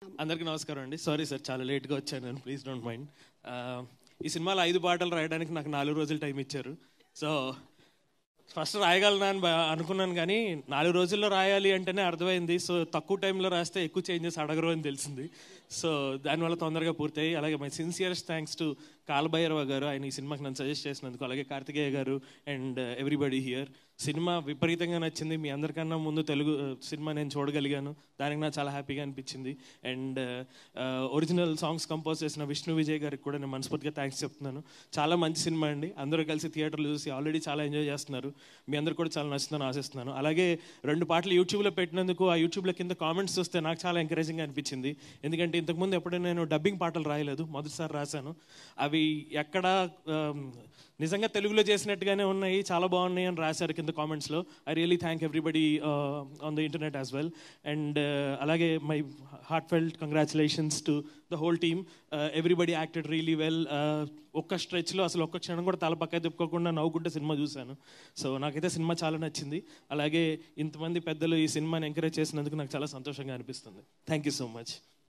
అందరికీ నమస్కారం అండి. సారీ సార్, చాలా లేట్గా వచ్చాను నేను, ప్లీజ్ డోంట్ మైండ్. ఈ సినిమాలో 5 పాటలు రాయడానికి నాకు 4 రోజులు టైం ఇచ్చారు. సో ఫస్ట్ రాయగలనా అని అనుకున్నాను, కానీ 4 రోజుల్లో రాయాలి అంటేనే అర్థమైంది. సో తక్కువ టైంలో రాస్తే ఎక్కువ చేంజెస్ అడగరు అని తెలిసింది. సో దానివల్ల తొందరగా పూర్తయి. అలాగే మై సిన్సియరెస్ట్ థ్యాంక్స్ టు కాలభైరవ గారు, ఆయన ఈ సినిమాకి నన్ను సజెస్ట్ చేసినందుకు. అలాగే కార్తికేయ గారు అండ్ ఎవ్రీబడి హియర్. సినిమా విపరీతంగా నచ్చింది. మీ అందరికన్నా ముందు తెలుగు సినిమా నేను చూడగలిగాను, దానికి నాకు చాలా హ్యాపీగా అనిపించింది. అండ్ ఒరిజినల్ సాంగ్స్ కంపోజ్ చేసిన విష్ణు విజయ్ గారికి కూడా నేను మనస్ఫూర్తిగా థ్యాంక్స్ చెప్తున్నాను. చాలా మంచి సినిమా అండి. అందరూ కలిసి థియేటర్లో చూసి ఆల్రెడీ చాలా ఎంజాయ్ చేస్తున్నారు. మీ అందరు కూడా చాలా నచ్చుతుందని ఆశిస్తున్నాను. అలాగే 2 పాటలు యూట్యూబ్లో పెట్టినందుకు ఆ యూట్యూబ్లో కింద కామెంట్స్ చూస్తే నాకు చాలా ఎంకరేజింగ్గా అనిపించింది. ఎందుకంటే ఇంతకుముందు ఎప్పుడూ నేను డబ్బింగ్ పాటలు రాయలేదు, మొదటిసారి రాశాను. అవి ఎక్కడ నిజంగా తెలుగులో చేసినట్టుగానే ఉన్నాయి, చాలా బాగున్నాయి అని రాశారు కింద కామెంట్స్లో. I really thank everybody on the internet as well. And అలాగే my heart felt congratulations to the whole team. Everybody acted really well. ఒక్క స్ట్రెచ్లో అసలు ఒక్క క్షణం కూడా తల పక్క తిప్పుకోకుండా నవ్వుకుంటే సినిమా చూశాను. సో నాకైతే సినిమా చాలా నచ్చింది. అలాగే ఇంతమంది పెద్దలు ఈ సినిమాని ఎంకరేజ్ చేసినందుకు నాకు చాలా సంతోషంగా అనిపిస్తుంది. Thank you so much.